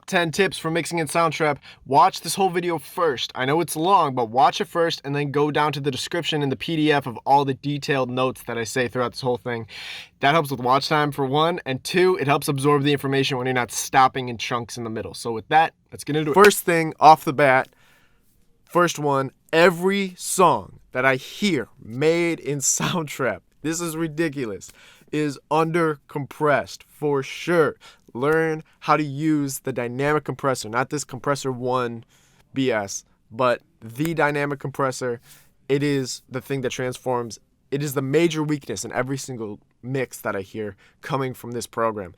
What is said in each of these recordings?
10 tips for mixing in Soundtrap. Watch this whole video first. I know it's long, but watch it first and then go down to the description in the PDF of all the detailed notes that I say throughout this whole thing. That helps with watch time for one, and two, it helps absorb the information when you're not stopping in chunks in the middle. So with that, let's get into it. First thing off the bat, first one, every song that I hear made in Soundtrap, this is ridiculous, is under compressed for sure. Learn how to use the dynamic compressor, not this compressor 1 BS, but the dynamic compressor. It is the thing that transforms. It is the major weakness in every single mix that I hear coming from this program.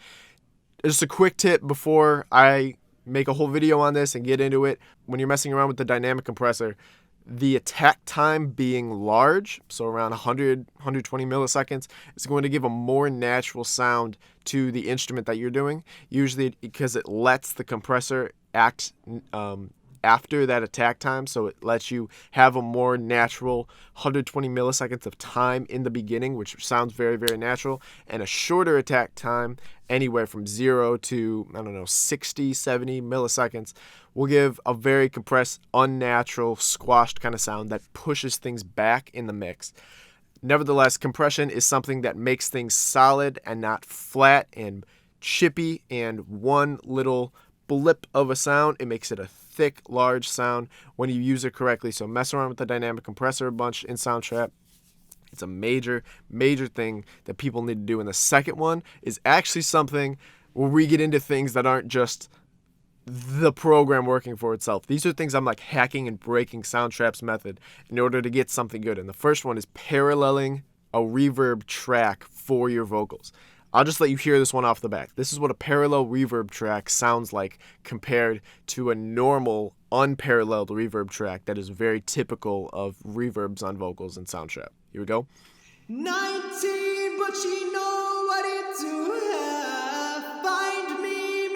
Just a quick tip before I make a whole video on this and get into it. When you're messing around with the dynamic compressor, the attack time being large, so around 120 milliseconds, is going to give a more natural sound to the instrument that you're doing, usually because it lets the compressor act after that attack time, so it lets you have a more natural 120 milliseconds of time in the beginning, which sounds very, very natural, and a shorter attack time, anywhere from 0 to, 60, 70 milliseconds, will give a very compressed, unnatural, squashed kind of sound that pushes things back in the mix. Nevertheless, compression is something that makes things solid and not flat and chippy and one little blip of a sound. It makes it a thick, large sound when you use it correctly. So mess around with the dynamic compressor a bunch in Soundtrap. It's a major, major thing that people need to do. And the second one is actually something where we get into things that aren't just the program working for itself. These are things I'm like hacking and breaking Soundtrap's method in order to get something good. And the first one is paralleling a reverb track for your vocals. I'll just let you hear this one off the bat. This is what a parallel reverb track sounds like compared to a normal unparalleled reverb track that is very typical of reverbs on vocals in Soundtrap. Here we go. 19, but she know what it do have. Find me.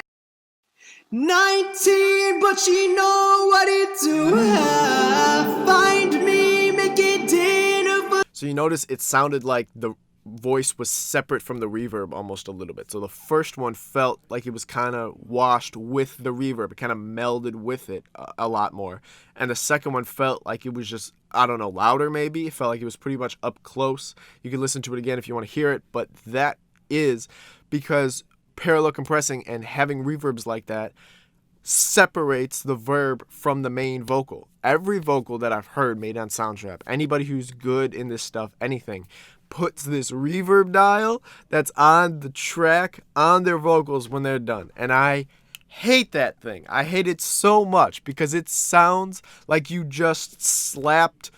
19, but she know what it do have. Find me, make it dinner for. So you notice it sounded like the voice was separate from the reverb almost a little bit. So the first one felt like it was kind of washed with the reverb. It kind of melded with it a lot more. And the second one felt like it was just, louder maybe. It felt like it was pretty much up close. You can listen to it again if you want to hear it, but that is because parallel compressing and having reverbs like that separates the verb from the main vocal. Every vocal that I've heard made on Soundtrap, anybody who's good in this stuff, anything, puts this reverb dial that's on the track on their vocals when they're done. And I hate that thing. I hate it so much because it sounds like you just slapped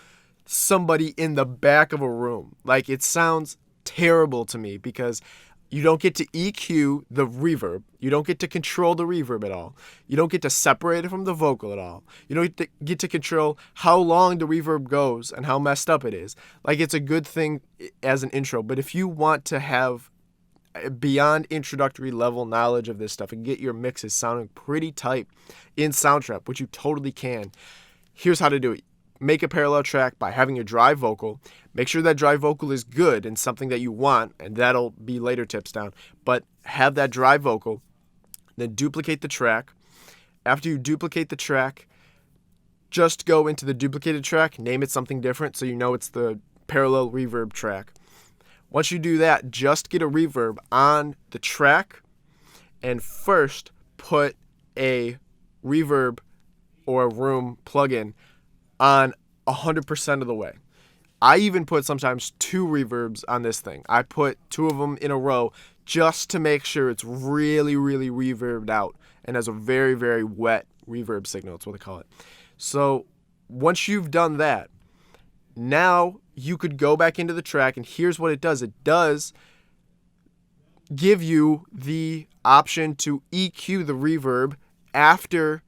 somebody in the back of a room. Like, it sounds terrible to me because you don't get to EQ the reverb. You don't get to control the reverb at all. You don't get to separate it from the vocal at all. You don't get to control how long the reverb goes and how messed up it is. Like, it's a good thing as an intro, but if you want to have beyond introductory level knowledge of this stuff and get your mixes sounding pretty tight in Soundtrap, which you totally can, here's how to do it. Make a parallel track by having a dry vocal. Make sure that dry vocal is good and something that you want, and that'll be later tips down. But have that dry vocal, then duplicate the track. After you duplicate the track, just go into the duplicated track, name it something different so you know it's the parallel reverb track. Once you do that, just get a reverb on the track and first put a reverb or a room plugin on 100% of the way. I even put sometimes 2 reverbs on this thing. I put 2 of them in a row just to make sure it's really, really reverbed out and has a very, very wet reverb signal. That's what they call it. So once you've done that, now you could go back into the track, and here's what it does. It does give you the option to EQ the reverb after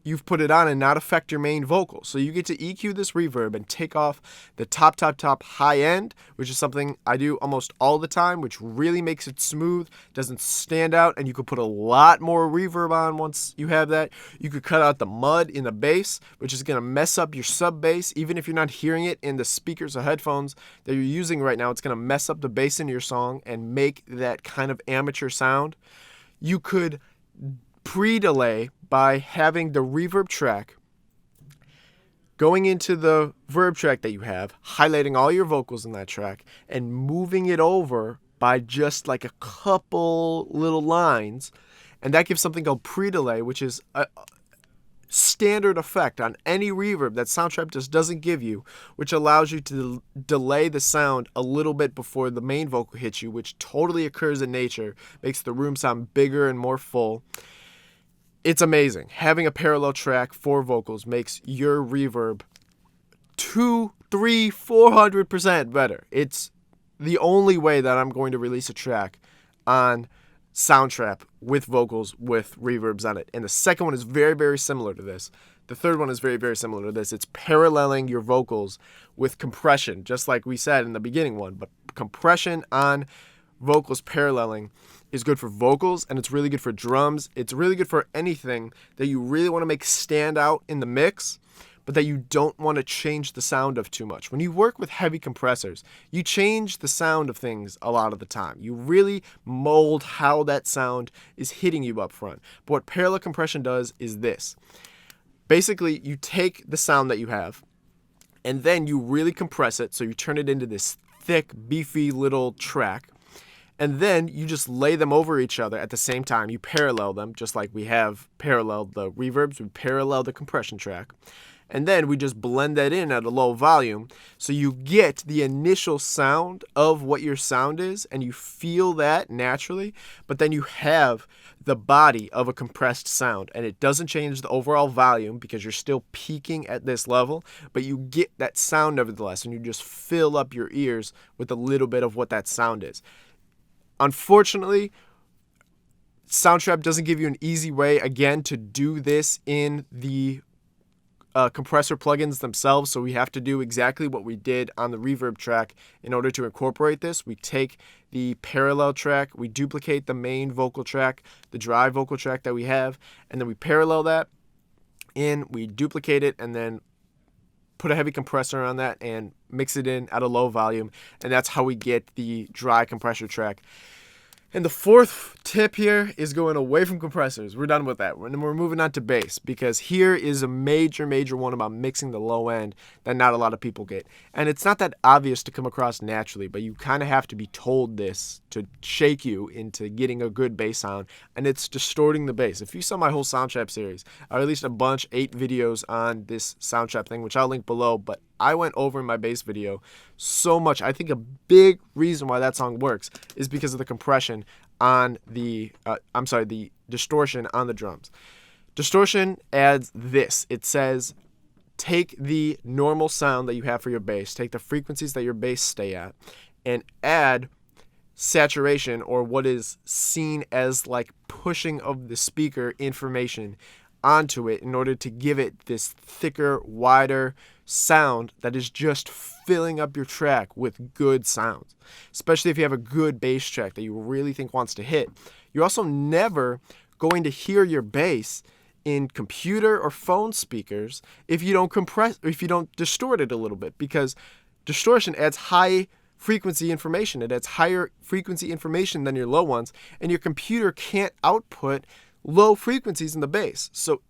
you've put it on and not affect your main vocal. So you get to EQ this reverb and take off the top high end, which is something I do almost all the time, which really makes it smooth, doesn't stand out, and you could put a lot more reverb on once you have that. You could cut out the mud in the bass, which is going to mess up your sub bass. Even if you're not hearing it in the speakers or headphones that you're using right now, it's going to mess up the bass in your song and make that kind of amateur sound. You could pre-delay by having the reverb track going into the verb track that you have, highlighting all your vocals in that track, and moving it over by just like a couple little lines. And that gives something called pre-delay, which is a standard effect on any reverb that Soundtrap just doesn't give you, which allows you to delay the sound a little bit before the main vocal hits you, which totally occurs in nature, makes the room sound bigger and more full. It's amazing. Having a parallel track for vocals makes your reverb 200, 300, 400% better. It's the only way that I'm going to release a track on Soundtrap with vocals with reverbs on it. And the second one is very, very similar to this. The third one is very, very similar to this. It's paralleling your vocals with compression, just like we said in the beginning one. But compression on vocals paralleling is good for vocals, and it's really good for drums. It's really good for anything that you really want to make stand out in the mix, but that you don't want to change the sound of too much. When you work with heavy compressors, you change the sound of things a lot of the time. You really mold how that sound is hitting you up front. But what parallel compression does is this. Basically, you take the sound that you have, and then you really compress it, so you turn it into this thick, beefy little track. And then you just lay them over each other at the same time. You parallel them, just like we have paralleled the reverbs. We parallel the compression track. And then we just blend that in at a low volume. So you get the initial sound of what your sound is, and you feel that naturally. But then you have the body of a compressed sound. And it doesn't change the overall volume because you're still peaking at this level. But you get that sound nevertheless, and you just fill up your ears with a little bit of what that sound is. Unfortunately, Soundtrap doesn't give you an easy way, again, to do this in the compressor plugins themselves, so we have to do exactly what we did on the reverb track in order to incorporate this. We take the parallel track, we duplicate the main vocal track, the dry vocal track that we have, and then we parallel that in, we duplicate it, and then put a heavy compressor on that and mix it in at a low volume, and that's how we get the dry compressor track. And the fourth tip here is going away from compressors. We're done with that. We're moving on to bass, because here is a major, major one about mixing the low end that not a lot of people get. And it's not that obvious to come across naturally, but you kind of have to be told this to shake you into getting a good bass sound, and it's distorting the bass. If you saw my whole Soundtrap series, I released a bunch, 8 videos on this Soundtrap thing, which I'll link below, but I went over in my bass video so much. I think a big reason why that song works is because of the compression on the distortion on the drums. Distortion adds this. It says, take the normal sound that you have for your bass, take the frequencies that your bass stay at, and add saturation, or what is seen as like pushing of the speaker information onto it in order to give it this thicker, wider sound that is just filling up your track with good sounds. Especially if you have a good bass track that you really think wants to hit. You're also never going to hear your bass in computer or phone speakers if you don't compress, or if you don't distort it a little bit, because distortion adds high frequency information. It adds higher frequency information than your low ones, and your computer can't output low frequencies in the bass. So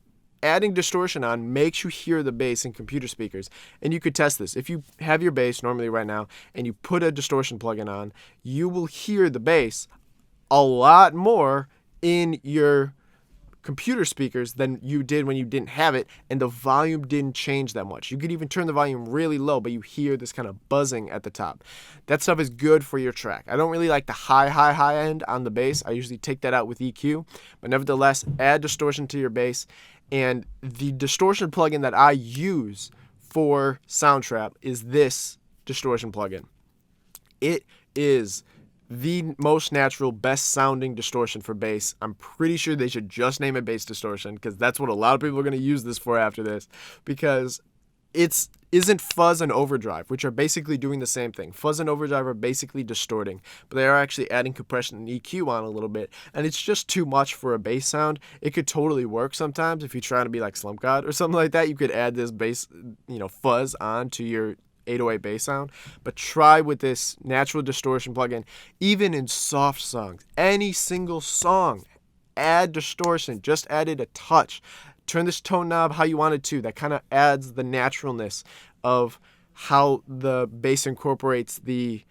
adding distortion on makes you hear the bass in computer speakers. And you could test this. If you have your bass normally right now and you put a distortion plugin on, you will hear the bass a lot more in your computer speakers than you did when you didn't have it, and the volume didn't change that much. You could even turn the volume really low, but you hear this kind of buzzing at the top. That stuff is good for your track. I don't really like the high end on the bass. I usually take that out with EQ, but nevertheless, add distortion to your bass. And the distortion plugin that I use for Soundtrap is this distortion plugin. It is the most natural, best sounding distortion for bass. I'm pretty sure they should just name it bass distortion, because that's what a lot of people are going to use this for after this, because it isn't fuzz and overdrive, which are basically doing the same thing. Fuzz and overdrive are basically distorting, but they are actually adding compression and EQ on a little bit, and it's just too much for a bass sound. It could totally work sometimes if you're trying to be like Slump God or something like that. You could add this bass, fuzz onto your 808 bass sound, but try with this natural distortion plugin. Even in soft songs, any single song add distortion, just add it a touch. Turn this tone knob how you want it to. That kind of adds the naturalness of how the bass incorporates the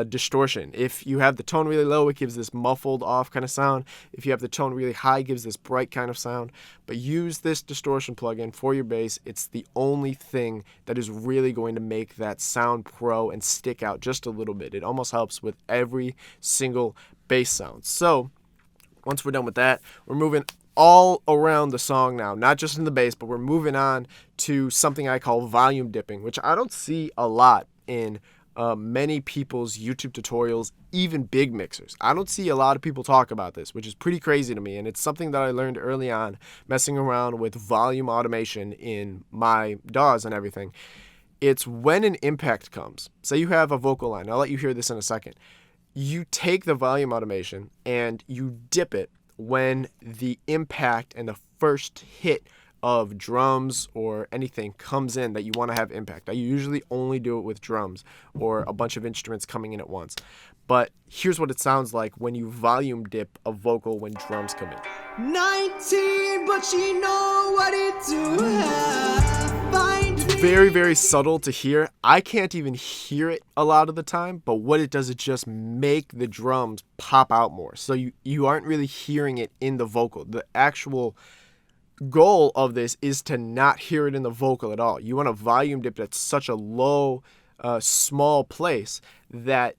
distortion. If you have the tone really low, it gives this muffled off kind of sound. If you have the tone really high, it gives this bright kind of sound. But use this distortion plugin for your bass. It's the only thing that is really going to make that sound pro and stick out just a little bit. It almost helps with every single bass sound. So once we're done with that, we're moving all around the song now, not just in the bass, but we're moving on to something I call volume dipping, which I don't see a lot in many people's YouTube tutorials, even big mixers. I don't see a lot of people talk about this, which is pretty crazy to me, and it's something that I learned early on messing around with volume automation in my DAWs and everything. It's when an impact comes. Say you have a vocal line. I'll let you hear this in a second. You take the volume automation and you dip it when the impact and the first hit of drums or anything comes in that you want to have impact. I usually only do it with drums or a bunch of instruments coming in at once. But here's what it sounds like when you volume dip a vocal when drums come in. 19, but she know what it do. Find me. Very, very subtle to hear. I can't even hear it a lot of the time, but what it does is just make the drums pop out more. So you aren't really hearing it in the vocal. The actual goal of this is to not hear it in the vocal at all. You want to volume dip it at such a low, small place that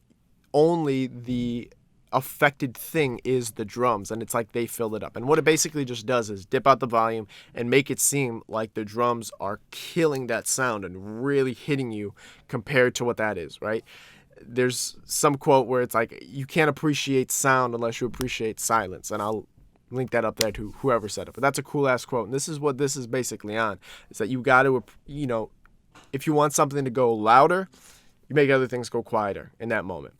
only the affected thing is the drums, and it's like they fill it up. And what it basically just does is dip out the volume and make it seem like the drums are killing that sound and really hitting you compared to what that is, right? There's some quote where it's like, you can't appreciate sound unless you appreciate silence, and I'll link that up there to whoever said it. But that's a cool ass quote, and this is what this is basically on, is that you got to, if you want something to go louder, you make other things go quieter in that moment.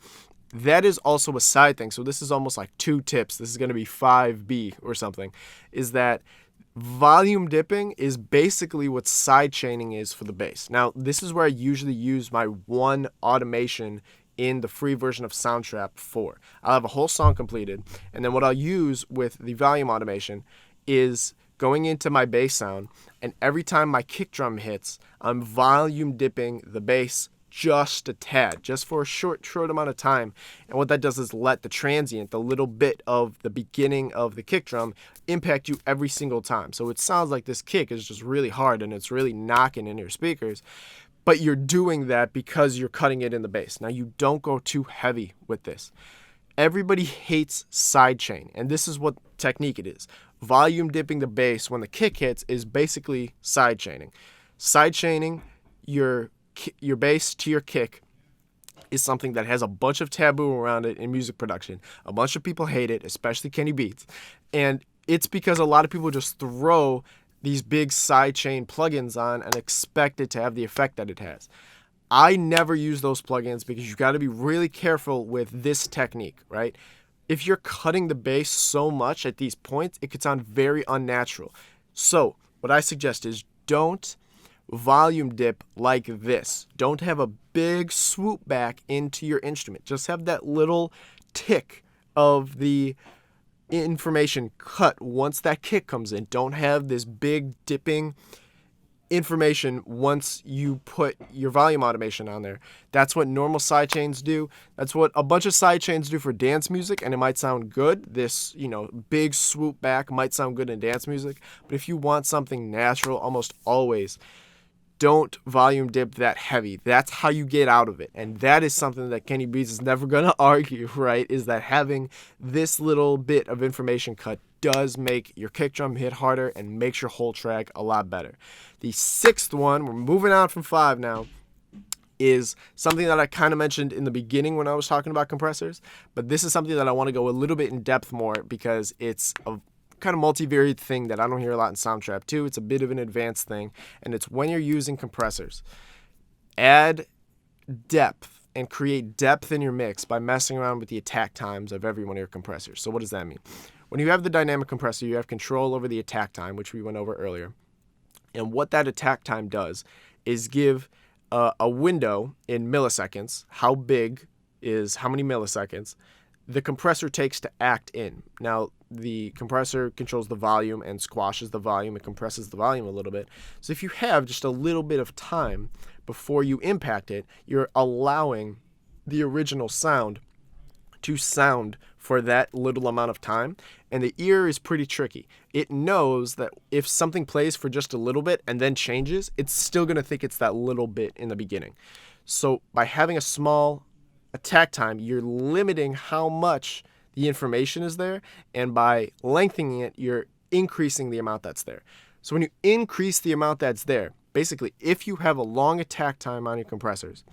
That is also a side thing. So this is almost like 2 tips. This is going to be 5B or something, is that volume dipping is basically what side chaining is for the bass. Now, this is where I usually use my one automation in the free version of Soundtrap 4. I'll have a whole song completed, and then what I'll use with the volume automation is going into my bass sound, and every time my kick drum hits, I'm volume dipping the bass just a tad, just for a short amount of time. And what that does is let the transient, the little bit of the beginning of the kick drum, impact you every single time. So it sounds like this kick is just really hard and it's really knocking in your speakers, but you're doing that because you're cutting it in the bass. Now, you don't go too heavy with this. Everybody hates sidechain, and this is what technique it is. Volume dipping the bass when the kick hits is basically sidechaining. Sidechaining your bass to your kick is something that has a bunch of taboo around it in music production. A bunch of people hate it, especially Kenny Beats. And it's because a lot of people just throw these big sidechain plugins on and expect it to have the effect that it has. I never use those plugins because you got to be really careful with this technique, right? If you're cutting the bass so much at these points, it could sound very unnatural. So what I suggest is don't volume dip like this. Don't have a big swoop back into your instrument. Just have that little tick of the information cut once that kick comes in. Don't have this big dipping information once you put your volume automation on there. That's what normal sidechains do. That's what a bunch of sidechains do for dance music, and it might sound good. This, big swoop back might sound good in dance music, but if you want something natural, almost always don't volume dip that heavy. That's how you get out of it. And that is something that Kenny Beats is never going to argue, right? Is that having this little bit of information cut does make your kick drum hit harder and makes your whole track a lot better. The 6th one, we're moving on from 5 now, is something that I kind of mentioned in the beginning when I was talking about compressors. But this is something that I want to go a little bit in depth more because it's a kind of multivariate thing that I don't hear a lot in Soundtrap too. It's a bit of an advanced thing, and it's when you're using compressors. Add depth and create depth in your mix by messing around with the attack times of every one of your compressors. So what does that mean? When you have the dynamic compressor, you have control over the attack time, which we went over earlier. And what that attack time does is give a window in milliseconds. How big is how many milliseconds? the compressor takes to act in. Now, the compressor controls the volume and squashes the volume. It compresses the volume a little bit. So if you have just a little bit of time before you impact it, you're allowing the original sound to sound for that little amount of time. And the ear is pretty tricky. It knows that if something plays for just a little bit and then changes, it's still going to think it's that little bit in the beginning. So by having a small attack time, you're limiting how much the information is there, and by lengthening it, you're increasing the amount that's there. So when you increase the amount that's there, basically, if you have a long attack time on your compressors,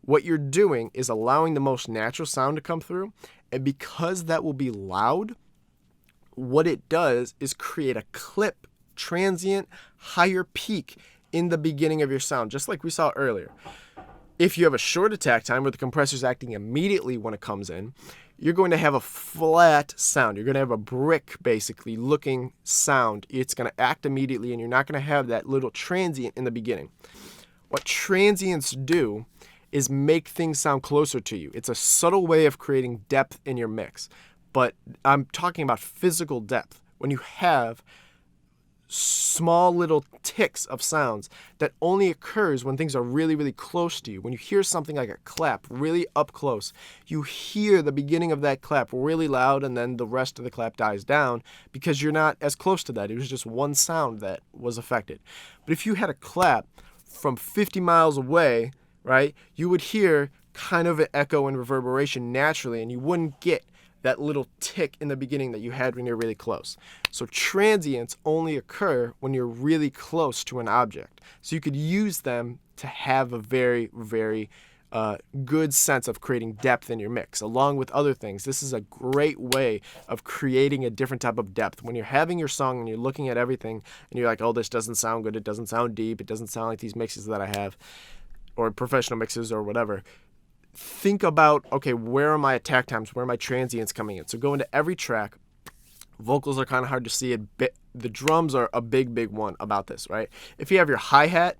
what you're doing is allowing the most natural sound to come through, and because that will be loud, what it does is create a clip, transient, higher peak in the beginning of your sound, just like we saw earlier. If you have a short attack time where the compressor is acting immediately when it comes in, you're going to have a flat sound. You're going to have a brick, basically, looking sound. It's going to act immediately, and you're not going to have that little transient in the beginning. What transients do is make things sound closer to you. It's a subtle way of creating depth in your mix. But I'm talking about physical depth. When you have small little ticks of sounds that only occurs when things are really, really close to you. When you hear something like a clap really up close, you hear the beginning of that clap really loud, and then the rest of the clap dies down because you're not as close to that. It was just one sound that was affected. But if you had a clap from 50 miles away, right, you would hear kind of an echo and reverberation naturally, and you wouldn't get that little tick in the beginning that you had when you're really close. So transients only occur when you're really close to an object. So you could use them to have a very, very good sense of creating depth in your mix, along with other things. This is a great way of creating a different type of depth. When you're having your song and you're looking at everything and you're like, oh, this doesn't sound good, it doesn't sound deep, it doesn't sound like these mixes that I have, or professional mixes or whatever, think about, okay, where are my attack times? Where are my transients coming in? So go into every track. Vocals are kind of hard to see. The drums are a big, big one about this, right? If you have your hi-hat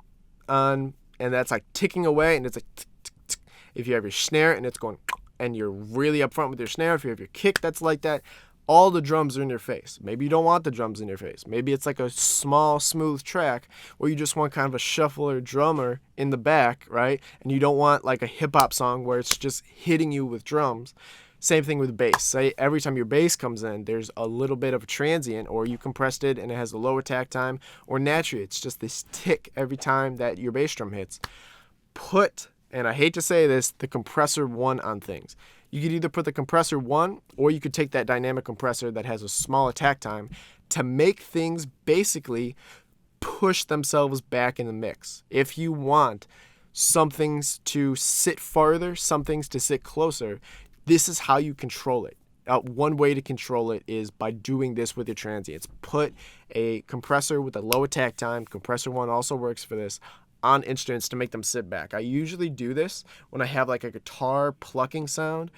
on and that's like ticking away and it's like tick, tick, tick. If you have your snare and it's going and you're really up front with your snare, if you have your kick that's like that, all the drums are in your face. Maybe you don't want the drums in your face. Maybe it's like a small, smooth track where you just want kind of a shuffler drummer in the back, right? And you don't want like a hip-hop song where it's just hitting you with drums. Same thing with bass. Say every time your bass comes in, there's a little bit of a transient, or you compressed it and it has a low attack time, or naturally it's just this tick every time that your bass drum hits. Put, and I hate to say this, the compressor 1 on things. You could either put the compressor 1, or you could take that dynamic compressor that has a small attack time to make things basically push themselves back in the mix. If you want some things to sit farther, some things to sit closer, this is how you control it. One way to control it is by doing this with your transients. Put a compressor with a low attack time, compressor 1 also works for this, on instruments to make them sit back. I usually do this when I have like a guitar plucking sound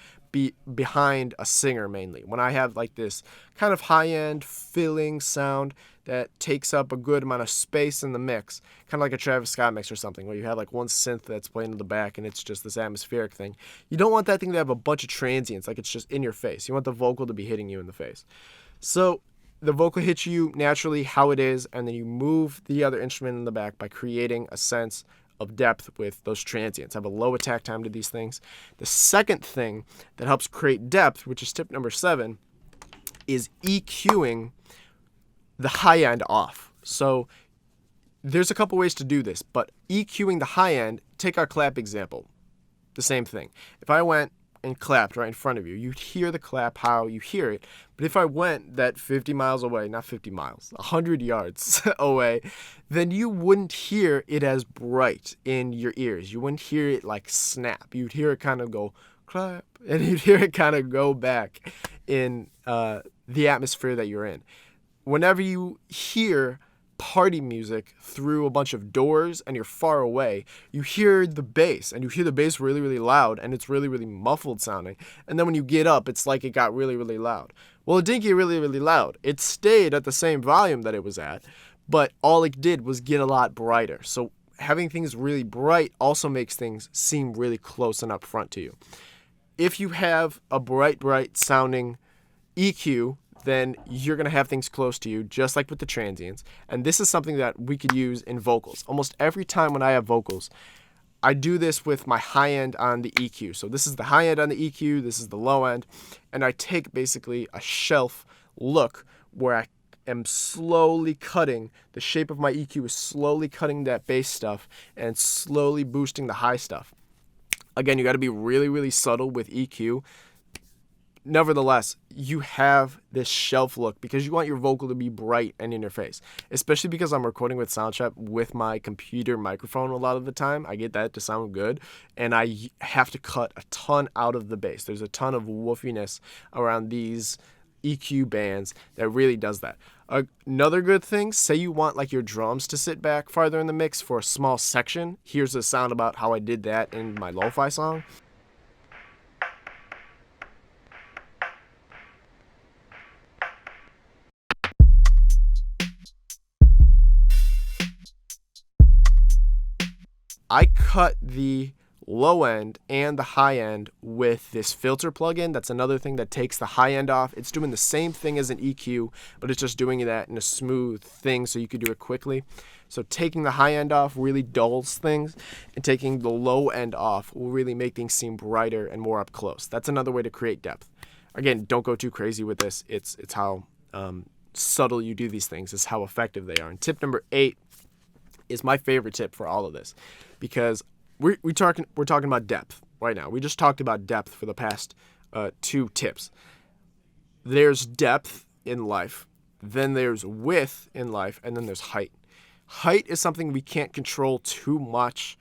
behind a singer mainly. When I have like this kind of high-end filling sound that takes up a good amount of space in the mix, kind of like a Travis Scott mix or something, where you have like one synth that's playing in the back and it's just this atmospheric thing. You don't want that thing to have a bunch of transients, like it's just in your face. You want the vocal to be hitting you in the face. So the vocal hits you naturally how it is, and then you move the other instrument in the back by creating a sense of depth with those transients. Have a low attack time to these things. The second thing that helps create depth, which is tip number 7, is EQing the high end off. So there's a couple ways to do this, but EQing the high end, take our clap example. The same thing. If I went and clapped right in front of you, you'd hear the clap how you hear it. But if I went that 50 miles away, not 50 miles, 100 yards away, then you wouldn't hear it as bright in your ears. You wouldn't hear it like snap. You'd hear it kind of go clap, and you'd hear it kind of go back in the atmosphere that you're in. Whenever you hear party music through a bunch of doors and you're far away, you hear the bass, and you hear the bass really, really loud, and it's really, really muffled sounding. And then when you get up, it's like it got really, really loud. Well, it didn't get really, really loud. It stayed at the same volume that it was at, but all it did was get a lot brighter. So having things really bright also makes things seem really close and up front to you. If you have a bright sounding EQ, then you're going to have things close to you, just like with the transients. And this is something that we could use in vocals. Almost every time when I have vocals, I do this with my high end on the EQ. So this is the high end on the EQ, this is the low end, and I take basically a shelf look where I am slowly cutting, the shape of my EQ is slowly cutting that bass stuff and slowly boosting the high stuff. Again, you got to be really subtle with EQ. Nevertheless, you have this shelf look because you want your vocal to be bright and in your face, especially because I'm recording with Soundtrap with my computer microphone a lot of the time. I get that to sound good, and I have to cut a ton out of the bass. There's a ton of woofiness around these EQ bands that really does that. Another good thing, say you want like your drums to sit back farther in the mix for a small section. Here's a sound about how I did that in my lo-fi song. I cut the low end and the high end with this filter plugin. That's another thing that takes the high end off. It's doing the same thing as an EQ, but it's just doing that in a smooth thing so you could do it quickly. So taking the high end off really dulls things, and taking the low end off will really make things seem brighter and more up close. That's another way to create depth. Again, don't go too crazy with this. It's how subtle you do these things. It's how effective they are. And tip number 8 is my favorite tip for all of this, because we're talking about depth right now. We just talked about depth for the past 2 tips. There's depth in life, then there's width in life, and then there's height. Height is something we can't control too much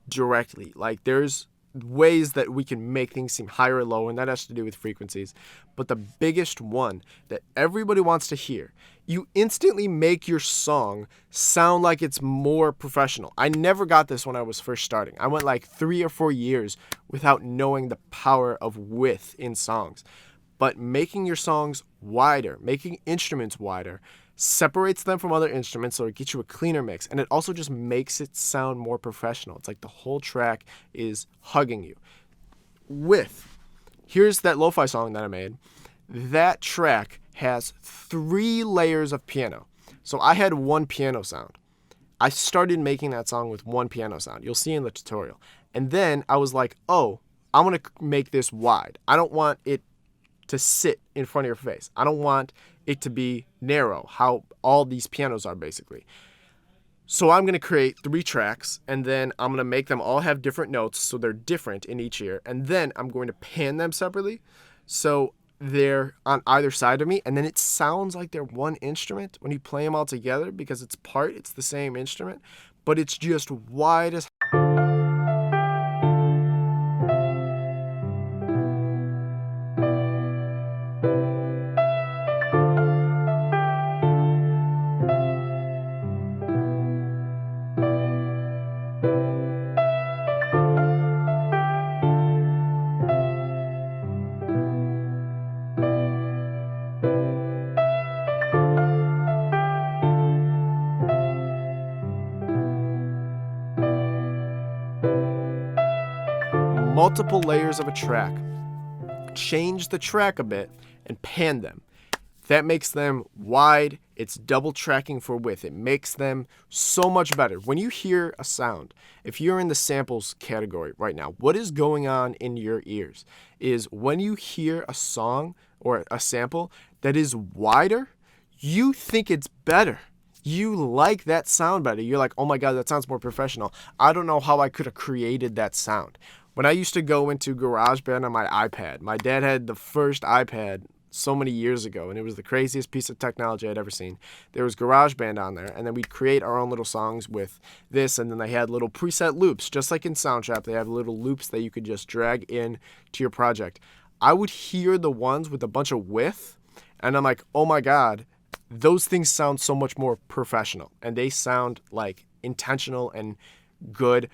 directly. Like there's ways that we can make things seem higher or lower, and that has to do with frequencies. But the biggest one that everybody wants to hear, you instantly make your song sound like it's more professional. I never got this when I was first starting. I went like 3 or 4 years without knowing the power of width in songs. But making your songs wider, making instruments wider, separates them from other instruments, so it gets you a cleaner mix, and it also just makes it sound more professional. It's like the whole track is hugging you. Here's that lo-fi song that I made. That track has 3 layers of piano. So I had 1 piano sound. I started making that song with 1 piano sound. You'll see in the tutorial. And then I was like, oh, I'm going to make this wide. I don't want it to sit in front of your face. I don't want it to be narrow, how all these pianos are basically. So I'm going to create 3 tracks, and then I'm going to make them all have different notes so they're different in each ear, and then I'm going to pan them separately so they're on either side of me, and then it sounds like they're one instrument when you play them all together because it's the same instrument, but it's just wide as multiple layers of a track. Change the track a bit and pan them. That makes them wide. It's double tracking for width. It makes them so much better. When you hear a sound, if you're in the samples category right now, what is going on in your ears is when you hear a song or a sample that is wider, you think it's better. You like that sound better. You're like, oh my God, that sounds more professional. I don't know how I could have created that sound. When I used to go into GarageBand on my iPad, my dad had the first iPad so many years ago, and it was the craziest piece of technology I'd ever seen. There was GarageBand on there, and then we'd create our own little songs with this, and then they had little preset loops. Just like in Soundtrap, they have little loops that you could just drag in to your project. I would hear the ones with a bunch of width, and I'm like, oh my God, those things sound so much more professional, and they sound like intentional and good.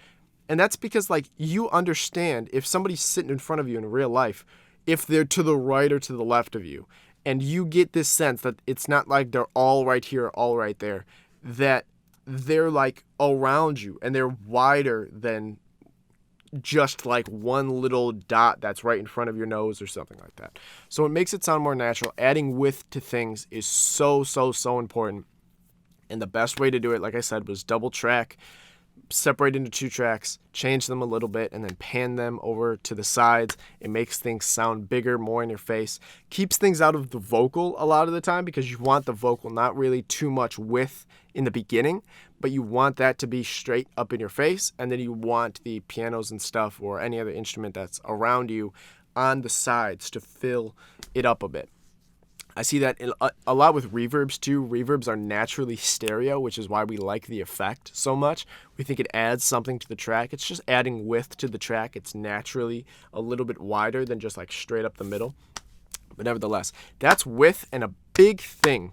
And that's because like you understand if somebody's sitting in front of you in real life, if they're to the right or to the left of you, and you get this sense that it's not like they're all right here, all right there, that they're like around you and they're wider than just like one little dot that's right in front of your nose or something like that. So it makes it sound more natural. Adding width to things is so important. And the best way to do it, like I said, was double track, separate into 2 tracks, change them a little bit, and then pan them over to the sides. It makes things sound bigger, more in your face. Keeps things out of the vocal a lot of the time because you want the vocal not really too much width in the beginning, but you want that to be straight up in your face, and then you want the pianos and stuff or any other instrument that's around you on the sides to fill it up a bit. I see that a lot with reverbs too. Reverbs are naturally stereo, which is why we like the effect so much. We think it adds something to the track. It's just adding width to the track. It's naturally a little bit wider than just like straight up the middle. But nevertheless, that's width, and a big thing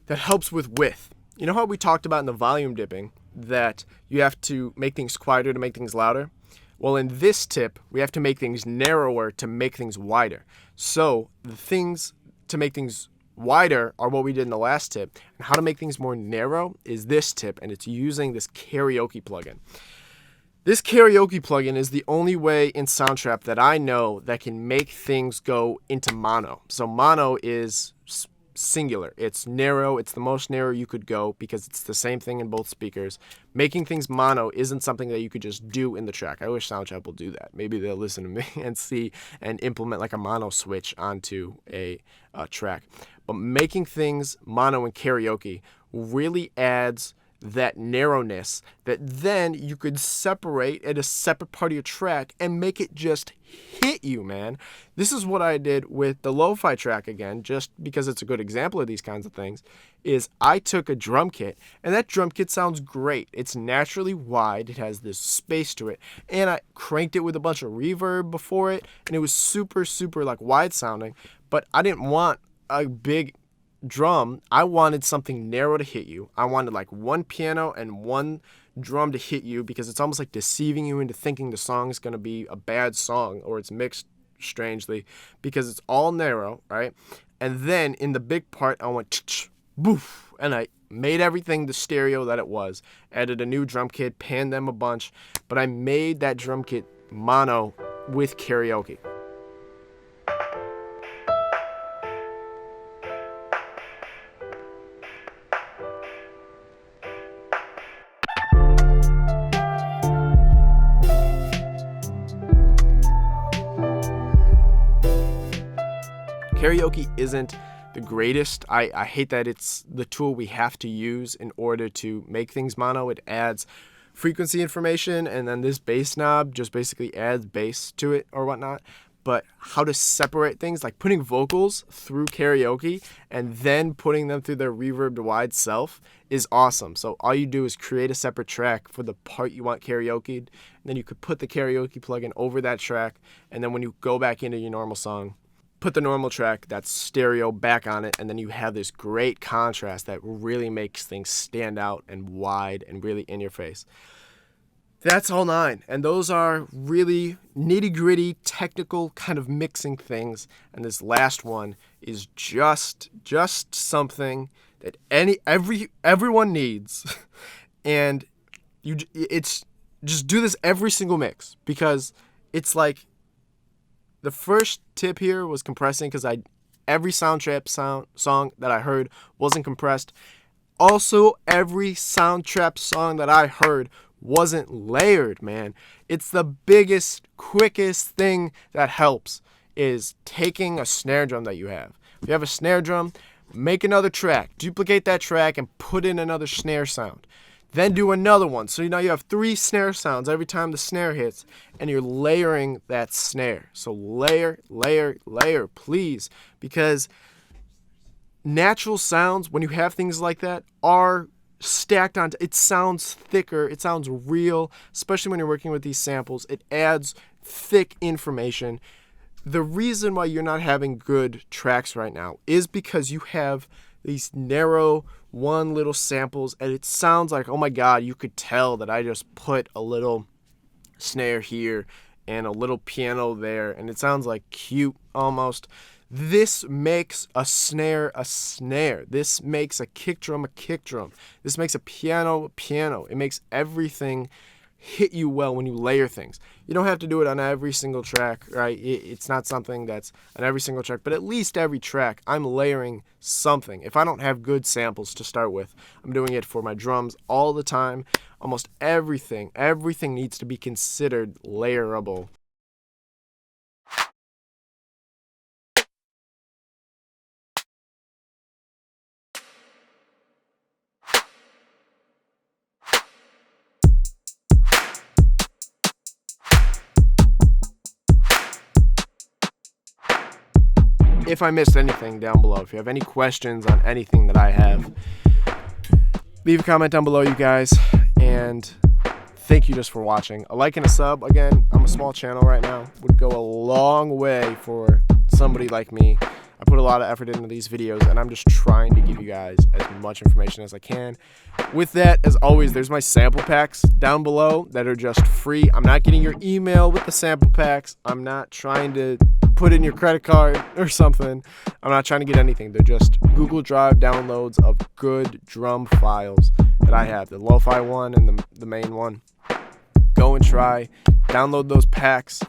that helps with width. You know how we talked about in the volume dipping that you have to make things quieter to make things louder? Well, in this tip, we have to make things narrower to make things wider. So the things to make things wider are what we did in the last tip. And how to make things more narrow is this tip, and it's using this karaoke plugin. This karaoke plugin is the only way in Soundtrap that I know that can make things go into mono. So mono is singular. It's narrow. It's the most narrow you could go because it's the same thing in both speakers. Making things mono isn't something that you could just do in the track. I wish Soundtrap will do that. Maybe they'll listen to me and see and implement like a mono switch onto a track. But making things mono in karaoke really adds that narrowness that then you could separate at a separate part of your track and make it just hit you, man. This is what I did with the lo-fi track again, just because it's a good example of these kinds of things, is I took a drum kit, and that drum kit sounds great. It's naturally wide. It has this space to it, and I cranked it with a bunch of reverb before it, and it was super like wide sounding, but I didn't want a big drum. I wanted something narrow to hit you. I wanted like one piano and one drum to hit you because it's almost like deceiving you into thinking the song is going to be a bad song or it's mixed strangely because it's all narrow, right? And then in the big part, I went boof, and I made everything the stereo that it was. Added a new drum kit, panned them a bunch, but I made that drum kit mono with karaoke. Karaoke isn't the greatest. I hate that it's the tool we have to use in order to make things mono. It adds frequency information, and then this bass knob just basically adds bass to it or whatnot. But how to separate things, like putting vocals through karaoke and then putting them through their reverbed wide self, is awesome. So all you do is create a separate track for the part you want karaoke'd, and then you could put the karaoke plugin over that track, and then when you go back into your normal song, put the normal track that's stereo back on it, and then you have this great contrast that really makes things stand out and wide and really in your face. That's all 9, and those are really nitty-gritty, technical kind of mixing things, and this last one is just something that everyone needs, and it's just do this every single mix, because it's like the first tip here was compressing, because every Soundtrap song that I heard wasn't compressed. Also, every Soundtrap song that I heard wasn't layered, man. It's the biggest, quickest thing that helps is taking a snare drum that you have. If you have a snare drum, make another track, duplicate that track, and put in another snare sound. Then do another one. So now you have 3 snare sounds every time the snare hits, and you're layering that snare. So layer, please, because natural sounds, when you have things like that, are stacked on. It sounds thicker. It sounds real, especially when you're working with these samples. It adds thick information. The reason why you're not having good tracks right now is because you have these narrow one little samples, and it sounds like, oh my god, you could tell that I just put a little snare here and a little piano there, and it sounds like cute almost. This makes a snare a snare. This makes a kick drum a kick drum. This makes a piano a piano. It makes everything hit you well when you layer things. You don't have to do it on every single track, right? It's not something that's on every single track, but at least every track I'm layering something. If I don't have good samples to start with, I'm doing it for my drums all the time. Almost everything needs to be considered layerable. If I missed anything, down below, if you have any questions on anything that I have, leave a comment down below, you guys, and thank you just for watching. A like and a sub, again, I'm a small channel right now, would go a long way for somebody like me. I put a lot of effort into these videos, and I'm just trying to give you guys as much information as I can. With that, as always, there's my sample packs down below that are just free. I'm not getting your email with the sample packs. I'm not trying to put in your credit card or something. I'm not trying to get anything. They're just Google Drive downloads of good drum files that I have, the lo-fi one and the main one. Go and try, download those packs.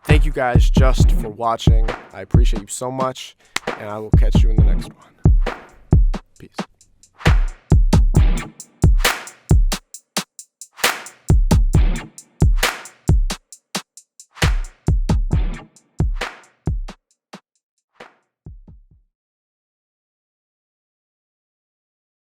Thank you guys just for watching. I appreciate you so much, and I will catch you in the next one. Peace.